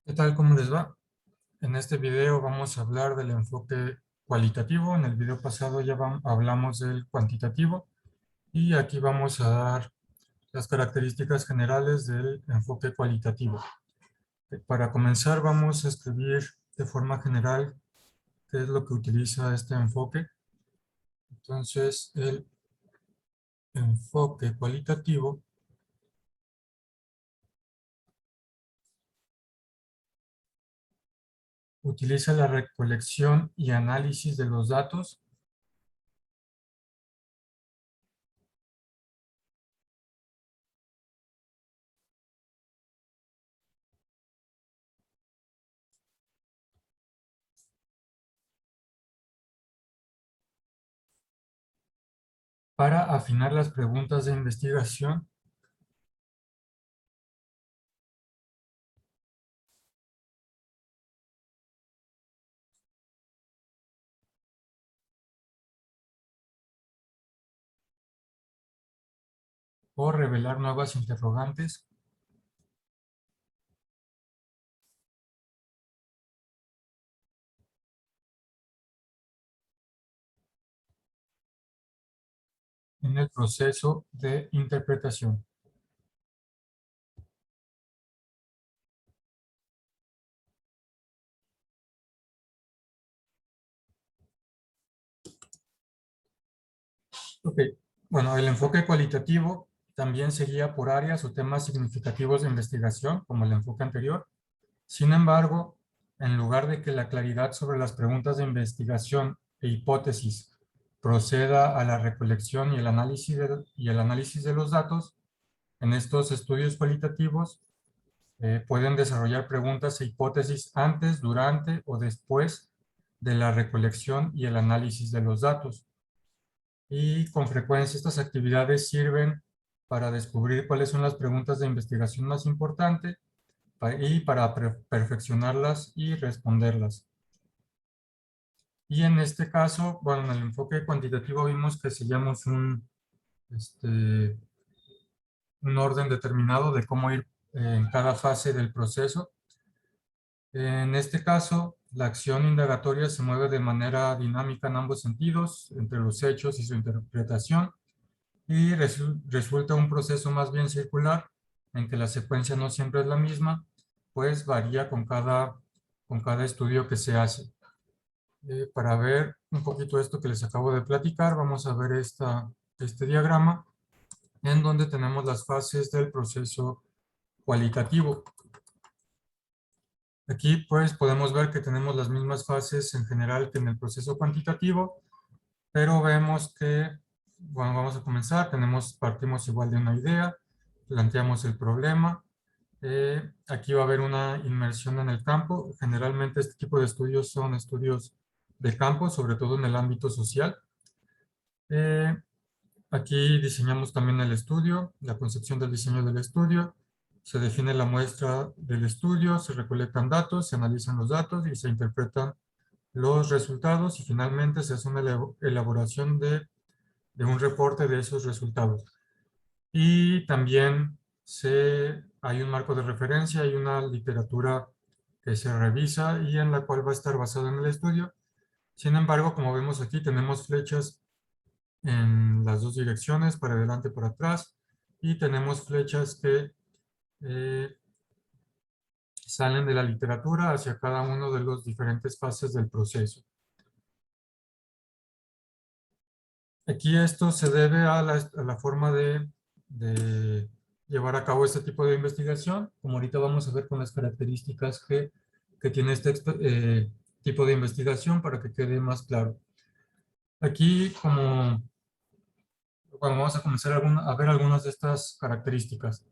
¿Qué tal? ¿Cómo les va? En este video vamos a hablar del enfoque cualitativo. En el video pasado ya hablamos del cuantitativo y aquí vamos a dar las características generales del enfoque cualitativo. Para comenzar vamos a escribir de forma general qué es lo que utiliza este enfoque. Entonces, el enfoque cualitativo utiliza la recolección y análisis de los datos para afinar las preguntas de investigación o revelar nuevas interrogantes en el proceso de interpretación. Ok, bueno, el enfoque cualitativo también se guía por áreas o temas significativos de investigación, como el enfoque anterior. Sin embargo, en lugar de que la claridad sobre las preguntas de investigación e hipótesis proceda a la recolección y el análisis de los datos, en estos estudios cualitativos pueden desarrollar preguntas e hipótesis antes, durante o después de la recolección y el análisis de los datos. Y con frecuencia estas actividades sirven para descubrir cuáles son las preguntas de investigación más importantes y para perfeccionarlas y responderlas. Y en este caso, bueno, en el enfoque cuantitativo vimos que seguíamos un orden determinado de cómo ir en cada fase del proceso. En este caso, la acción indagatoria se mueve de manera dinámica en ambos sentidos, entre los hechos y su interpretación, y resulta un proceso más bien circular, en que la secuencia no siempre es la misma, pues varía con cada estudio que se hace. Para ver un poquito esto que les acabo de platicar, vamos a ver este diagrama, en donde tenemos las fases del proceso cualitativo. Aquí pues podemos ver que tenemos las mismas fases en general que en el proceso cuantitativo, pero vemos que, bueno, vamos a comenzar, partimos igual de una idea, planteamos el problema, aquí va a haber una inmersión en el campo. Generalmente este tipo de estudios son estudios de campo, sobre todo en el ámbito social. Eh, Aquí diseñamos también el estudio, la concepción del diseño del estudio, se define la muestra del estudio, se recolectan datos, se analizan los datos y se interpretan los resultados y finalmente se hace una elaboración de un reporte de esos resultados. Y también hay un marco de referencia, hay una literatura que se revisa y en la cual va a estar basado en el estudio. Sin embargo, como vemos aquí, tenemos flechas en las dos direcciones, para adelante y para atrás, y tenemos flechas que eh, salen de la literatura hacia cada uno de los diferentes fases del proceso. Aquí esto se debe a la forma de llevar a cabo este tipo de investigación, como ahorita vamos a ver con las características que tiene este tipo de investigación para que quede más claro. Aquí, vamos a comenzar a ver algunas de estas características.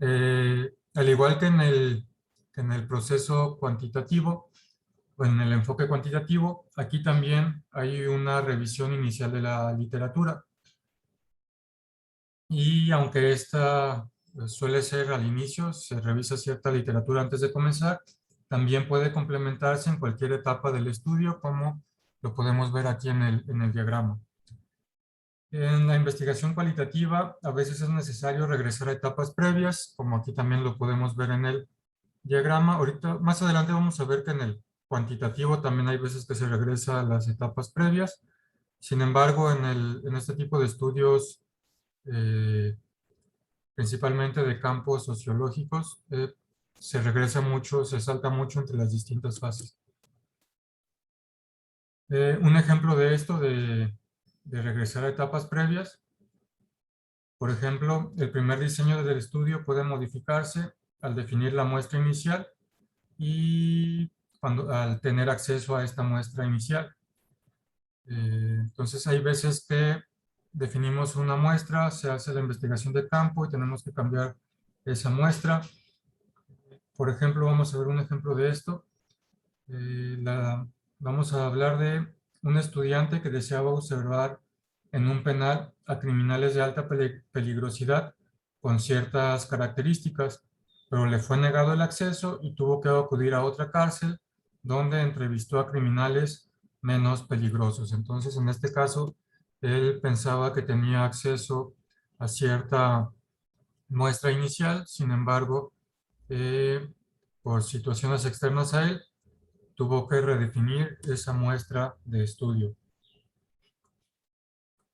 Al igual que en el proceso cuantitativo, o en el enfoque cuantitativo, aquí también hay una revisión inicial de la literatura. Y aunque esta suele ser al inicio, se revisa cierta literatura antes de comenzar, también puede complementarse en cualquier etapa del estudio, como lo podemos ver aquí en el diagrama. En la investigación cualitativa, a veces es necesario regresar a etapas previas, como aquí también lo podemos ver diagrama, ahorita más adelante vamos a ver que en el cuantitativo también hay veces que se regresa a las etapas previas. Sin embargo, en este tipo de estudios, principalmente de campos sociológicos, se regresa mucho, se salta mucho entre las distintas fases. Un ejemplo de esto, de regresar a etapas previas, por ejemplo, el primer diseño del estudio puede modificarse al definir la muestra inicial y al tener acceso a esta muestra inicial. Entonces hay veces que definimos una muestra, se hace la investigación de campo y tenemos que cambiar esa muestra. Por ejemplo, vamos a ver un ejemplo de esto. Vamos a hablar de un estudiante que deseaba observar en un penal a criminales de alta peligrosidad con ciertas características, pero le fue negado el acceso y tuvo que acudir a otra cárcel donde entrevistó a criminales menos peligrosos. Entonces, en este caso, él pensaba que tenía acceso a cierta muestra inicial, sin embargo, por situaciones externas a él, tuvo que redefinir esa muestra de estudio.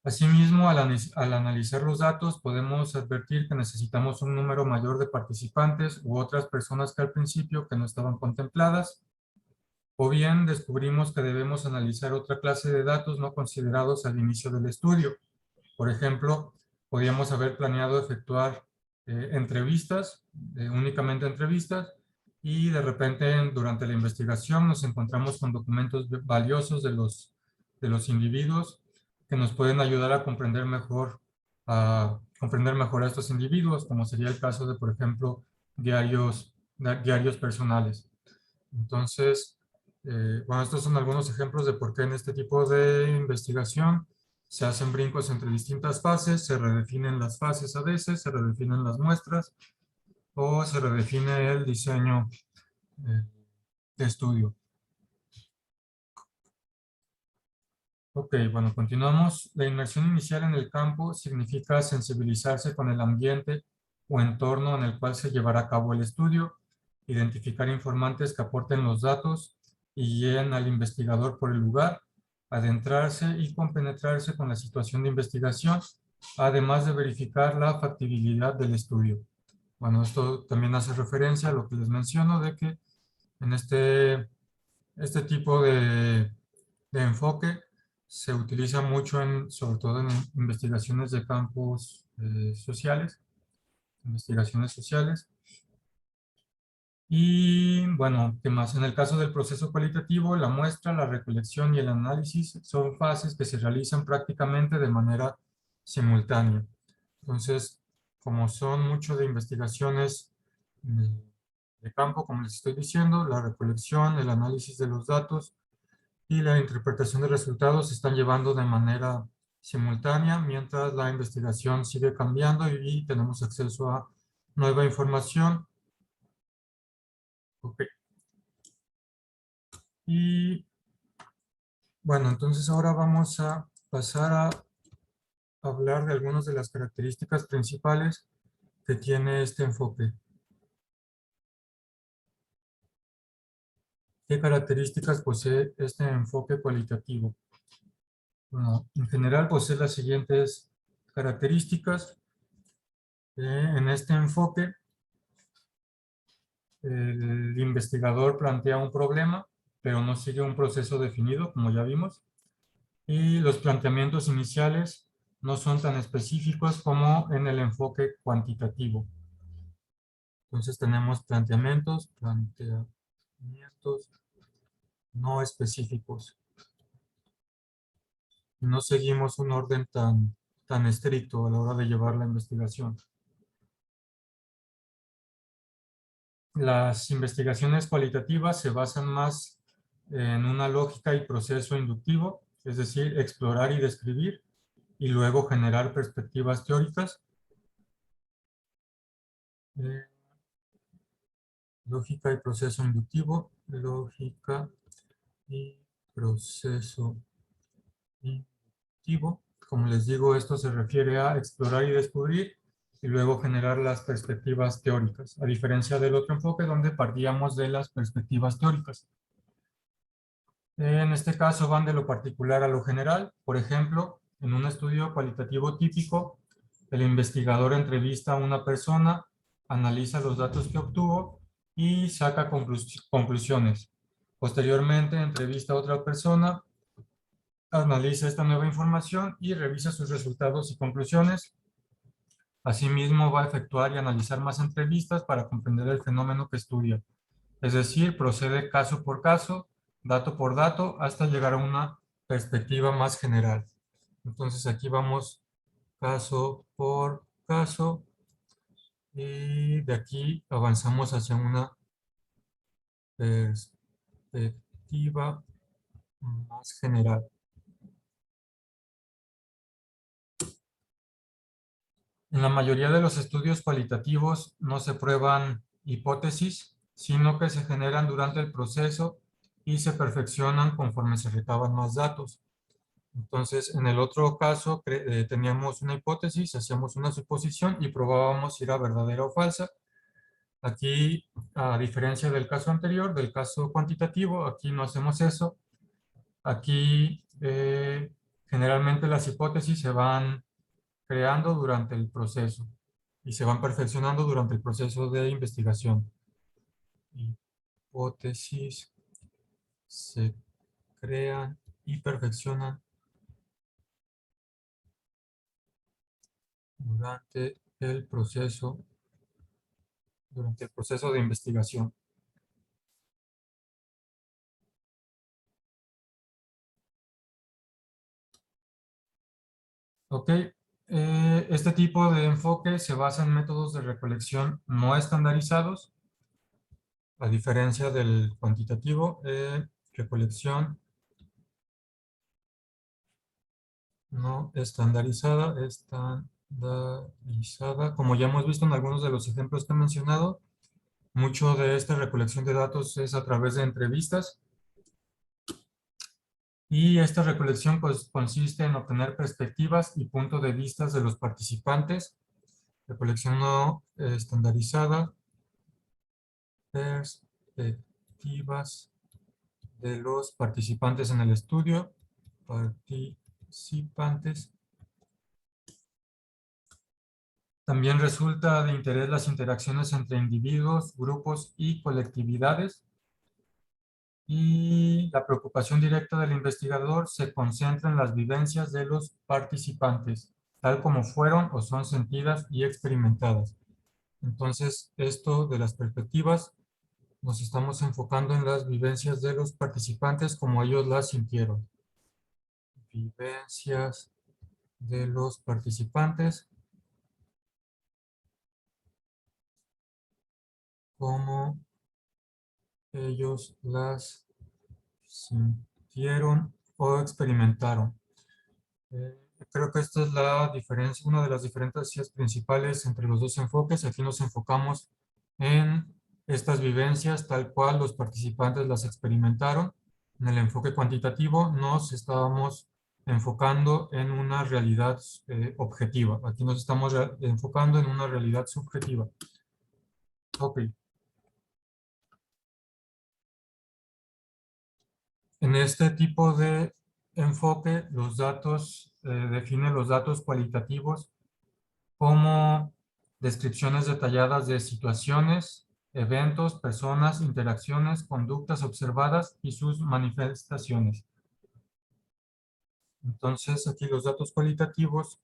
Asimismo, al analizar los datos, podemos advertir que necesitamos un número mayor de participantes u otras personas que al principio que no estaban contempladas, o bien descubrimos que debemos analizar otra clase de datos no considerados al inicio del estudio. Por ejemplo, podríamos haber planeado efectuar entrevistas, únicamente entrevistas, y de repente durante la investigación nos encontramos con documentos valiosos de los individuos que nos pueden ayudar a comprender mejor a estos individuos, como sería el caso de, por ejemplo, diarios personales. Entonces, bueno, estos son algunos ejemplos de por qué en este tipo de investigación se hacen brincos entre distintas fases, se redefinen las fases a veces, se redefinen las muestras o se redefine el diseño eh, de estudio. Ok, bueno, continuamos. La inmersión inicial en el campo significa sensibilizarse con el ambiente o entorno en el cual se llevará a cabo el estudio, identificar informantes que aporten los datos y guíen al investigador por el lugar, adentrarse y compenetrarse con la situación de investigación, además de verificar la factibilidad del estudio. Bueno, esto también hace referencia a lo que les menciono de que en este tipo de enfoque se utiliza mucho, sobre todo en investigaciones de campos sociales, investigaciones sociales. Y bueno, ¿qué más? En el caso del proceso cualitativo, la muestra, la recolección y el análisis son fases que se realizan prácticamente de manera simultánea. Entonces, como son mucho de investigaciones de campo, como les estoy diciendo, la recolección, el análisis de los datos y la interpretación de resultados se están llevando de manera simultánea mientras la investigación sigue cambiando y tenemos acceso a nueva información. Okay. Y bueno, entonces ahora vamos a pasar a hablar de algunas de las características principales que tiene este enfoque. ¿Qué características posee este enfoque cualitativo? Bueno, en general posee las siguientes características. En este enfoque, el investigador plantea un problema, pero no sigue un proceso definido, como ya vimos. Y los planteamientos iniciales no son tan específicos como en el enfoque cuantitativo. Entonces tenemos planteamientos no específicos. No seguimos un orden tan estricto a la hora de llevar la investigación. Las investigaciones cualitativas se basan más en una lógica y proceso inductivo, es decir, explorar y describir, y luego generar perspectivas teóricas. Eh, Lógica y proceso inductivo, lógica y proceso inductivo. Como les digo, esto se refiere a explorar y descubrir, y luego generar las perspectivas teóricas, a diferencia del otro enfoque donde partíamos de las perspectivas teóricas. En este caso van de lo particular a lo general. Por ejemplo, en un estudio cualitativo típico, el investigador entrevista a una persona, analiza los datos que obtuvo y saca conclusiones. Posteriormente, entrevista a otra persona, analiza esta nueva información y revisa sus resultados y conclusiones. Asimismo, va a efectuar y analizar más entrevistas para comprender el fenómeno que estudia. Es decir, procede caso por caso, dato por dato, hasta llegar a una perspectiva más general. Entonces aquí vamos caso por caso y de aquí avanzamos hacia una perspectiva más general. En la mayoría de los estudios cualitativos no se prueban hipótesis, sino que se generan durante el proceso y se perfeccionan conforme se recaban más datos. Entonces, en el otro caso, teníamos una hipótesis, hacíamos una suposición y probábamos si era verdadera o falsa. Aquí, a diferencia del caso anterior, del caso cuantitativo, aquí no hacemos eso. Aquí, generalmente las hipótesis se van creando durante el proceso y se van perfeccionando durante el proceso de investigación. Hipótesis se crean y perfeccionan durante el proceso de investigación. Ok, este tipo de enfoque se basa en métodos de recolección no estandarizados, a diferencia del cuantitativo, recolección no estandarizada. Como ya hemos visto en algunos de los ejemplos que he mencionado, mucho de esta recolección de datos es a través de entrevistas. Y esta recolección pues, consiste en obtener perspectivas y puntos de vista de los participantes. Recolección no estandarizada. Perspectivas de los participantes en el estudio. Participantes. También resulta de interés las interacciones entre individuos, grupos y colectividades. Y la preocupación directa del investigador se concentra en las vivencias de los participantes, tal como fueron o son sentidas y experimentadas. Entonces, esto de las perspectivas, nos estamos enfocando en las vivencias de los participantes como ellos las sintieron. Vivencias de los participantes como ellos las sintieron o experimentaron. Creo que esta es la diferencia, una de las diferencias principales entre los dos enfoques. Aquí nos enfocamos en estas vivencias tal cual los participantes las experimentaron. En el enfoque cuantitativo nos estábamos enfocando en una realidad objetiva. Aquí nos estamos enfocando en una realidad subjetiva. Ok. En este tipo de enfoque, los datos, define los datos cualitativos como descripciones detalladas de situaciones, eventos, personas, interacciones, conductas observadas y sus manifestaciones. Entonces, aquí los datos cualitativos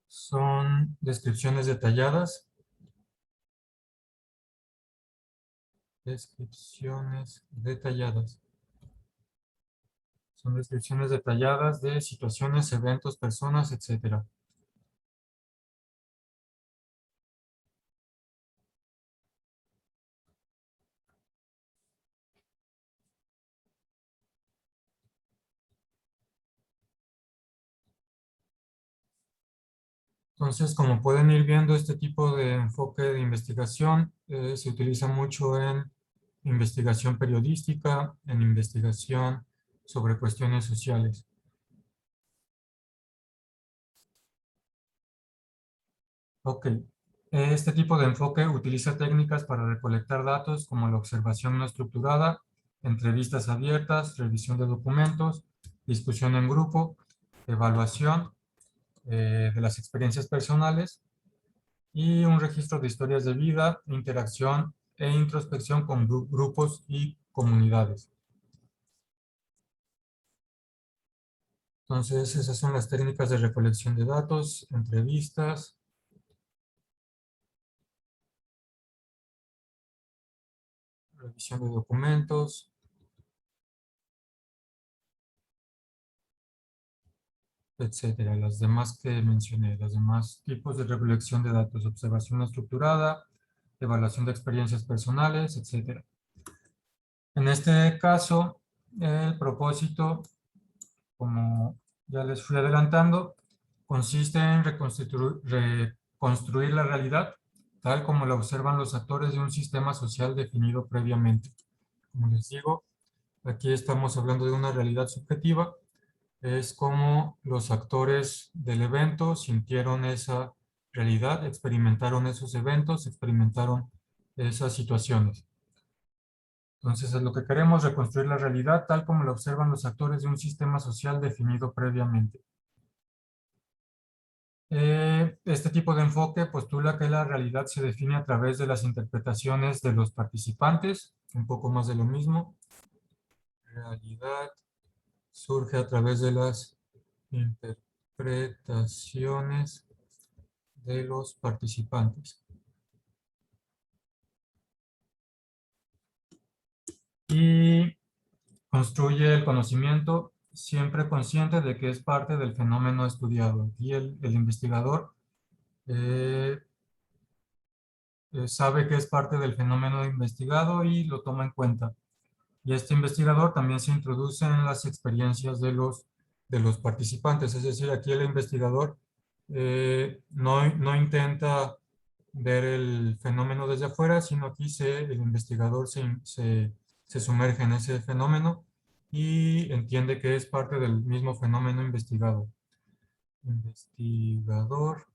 son descripciones detalladas. Son descripciones detalladas de situaciones, eventos, personas, etc. Entonces, como pueden ir viendo, este tipo de enfoque de investigación se utiliza mucho en investigación periodística, en investigación sobre cuestiones sociales. Ok. Este tipo de enfoque utiliza técnicas para recolectar datos como la observación no estructurada, entrevistas abiertas, revisión de documentos, discusión en grupo, evaluación de las experiencias personales y un registro de historias de vida, interacción e introspección con grupos y comunidades. Entonces, esas son las técnicas de recolección de datos, entrevistas, revisión de documentos, etcétera. Las demás que mencioné, los demás tipos de recolección de datos, observación no estructurada, evaluación de experiencias personales, etcétera. En este caso, el propósito, como ya les fui adelantando, consiste en reconstruir la realidad tal como la observan los actores de un sistema social definido previamente. Como les digo, aquí estamos hablando de una realidad subjetiva. Es como los actores del evento sintieron esa realidad, experimentaron esos eventos, experimentaron esas situaciones. Entonces, es lo que queremos, reconstruir la realidad tal como la observan los actores de un sistema social definido previamente. Este tipo de enfoque postula que la realidad se define a través de las interpretaciones de los participantes, un poco más de lo mismo. Realidad surge a través de las interpretaciones de los participantes. Y construye el conocimiento siempre consciente de que es parte del fenómeno estudiado. Aquí el investigador eh, sabe que es parte del fenómeno investigado y lo toma en cuenta. Y este investigador también se introduce en las experiencias de los participantes. Es decir, aquí el investigador no intenta ver el fenómeno desde afuera, sino aquí el investigador se sumerge en ese fenómeno y entiende que es parte del mismo fenómeno investigado. Investigador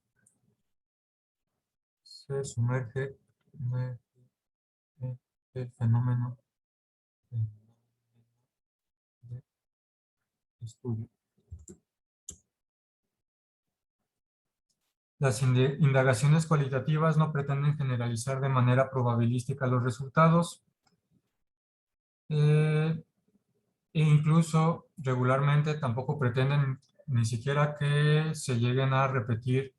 se sumerge en el fenómeno de estudio. Las indagaciones cualitativas no pretenden generalizar de manera probabilística los resultados e incluso regularmente tampoco pretenden ni siquiera que se lleguen a repetir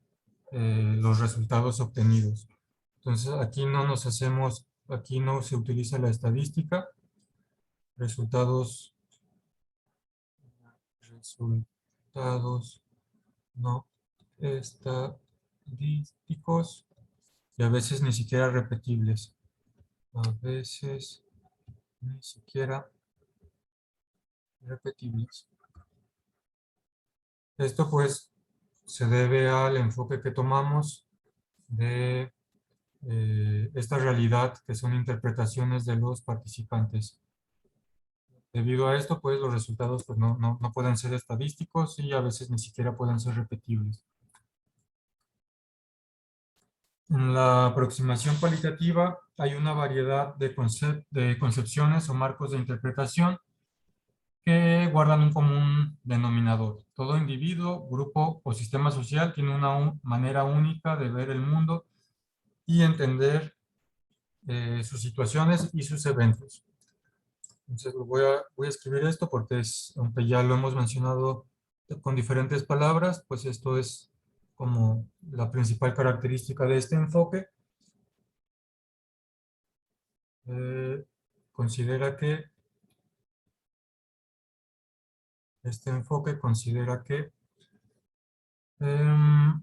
los resultados obtenidos. Entonces aquí no se utiliza la estadística, resultados no estadísticos y a veces ni siquiera repetibles. A veces ni siquiera repetibles. Esto pues se debe al enfoque que tomamos de esta realidad que son interpretaciones de los participantes. Debido a esto, pues los resultados pues, no pueden ser estadísticos y a veces ni siquiera pueden ser repetibles. En la aproximación cualitativa hay una variedad de concepciones o marcos de interpretación que guardan un común denominador. Todo individuo, grupo o sistema social tiene una manera única de ver el mundo y entender sus situaciones y sus eventos. Entonces voy a escribir esto porque aunque ya lo hemos mencionado con diferentes palabras, pues esto es como la principal característica de este enfoque. Eh, considera que este enfoque considera que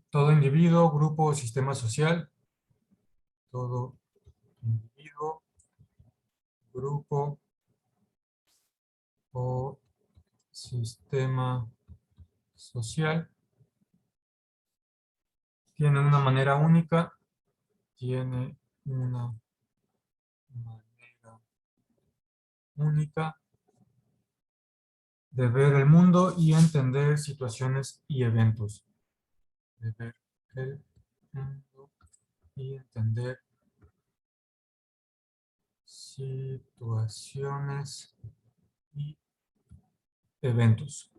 todo individuo, grupo o sistema social, todo individuo, grupo o sistema social tiene una manera única, tiene una manera única de ver el mundo y entender situaciones y eventos. De ver el mundo y entender situaciones y eventos.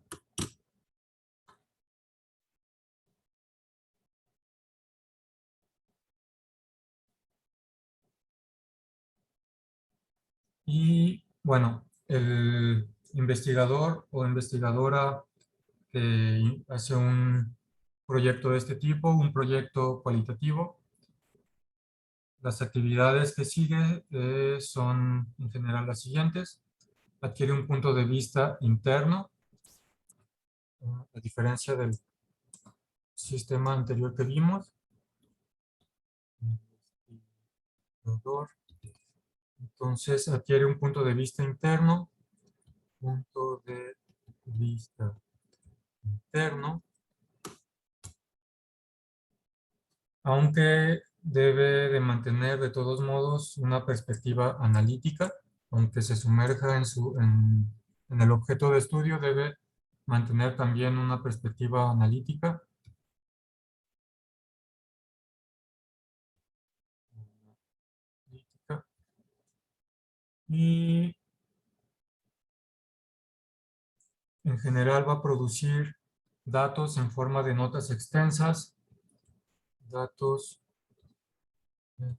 Y bueno, el investigador o investigadora que hace un proyecto de este tipo, un proyecto cualitativo, las actividades que sigue son en general las siguientes. Adquiere un punto de vista interno, a diferencia del sistema anterior que vimos. Entonces adquiere un punto de vista interno, punto de vista interno, aunque debe de mantener de todos modos una perspectiva analítica, aunque se sumerja en el objeto de estudio, debe mantener también una perspectiva analítica. Y en general va a producir datos en forma de notas extensas, datos en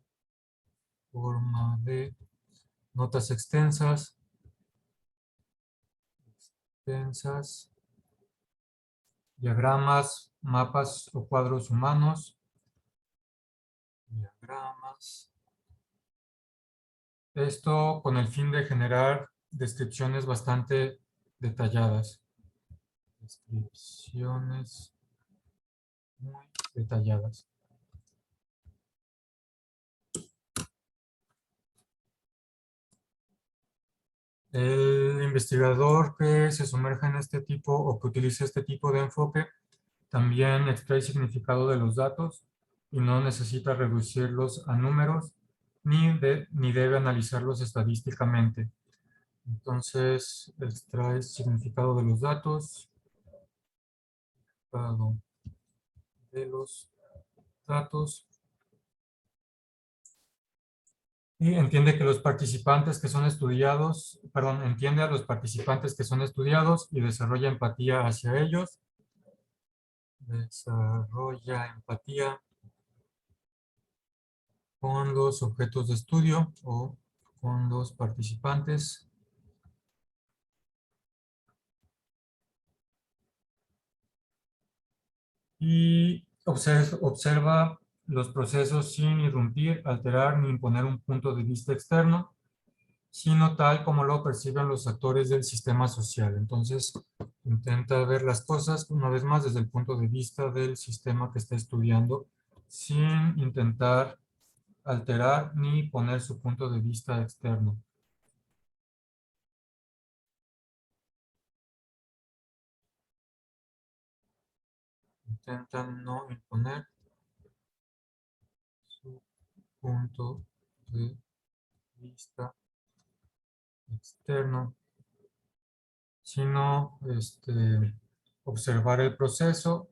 forma de notas extensas, diagramas, mapas o cuadros humanos, diagramas. Esto con el fin de generar descripciones bastante detalladas. Descripciones muy detalladas. El investigador que se sumerja en este tipo o que utilice este tipo de enfoque también extrae significado de los datos y no necesita reducirlos a números ni debe analizarlos estadísticamente. Entonces, extrae significado de los datos, y entiende que los participantes que son estudiados, entiende a los participantes que son estudiados y desarrolla empatía hacia ellos. Desarrolla empatía con los objetos de estudio o con los participantes. Y observa los procesos sin irrumpir, alterar ni imponer un punto de vista externo, sino tal como lo perciben los actores del sistema social. Entonces, intenta ver las cosas, una vez más, desde el punto de vista del sistema que está estudiando, sin intentar alterar ni poner su punto de vista externo. Intenta no imponer su punto de vista externo, sino observar el proceso,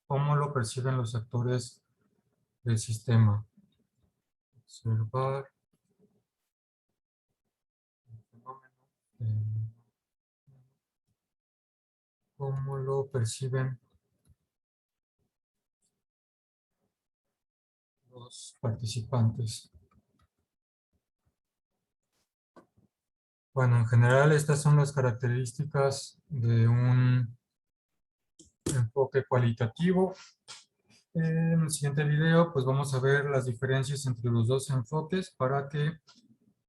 cómo lo perciben los actores del sistema. Observar el fenómeno, cómo lo perciben los participantes. Bueno, en general estas son las características de un enfoque cualitativo. En el siguiente video pues vamos a ver las diferencias entre los dos enfoques para que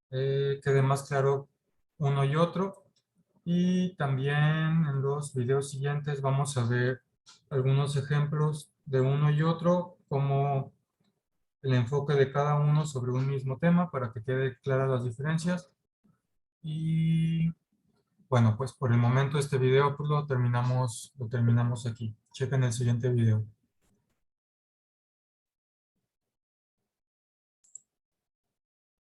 quede más claro uno y otro. Y también en los videos siguientes vamos a ver algunos ejemplos de uno y otro, como el enfoque de cada uno sobre un mismo tema para que quede claras las diferencias. Y bueno, pues por el momento este video pues lo terminamos aquí. Chequen el siguiente video.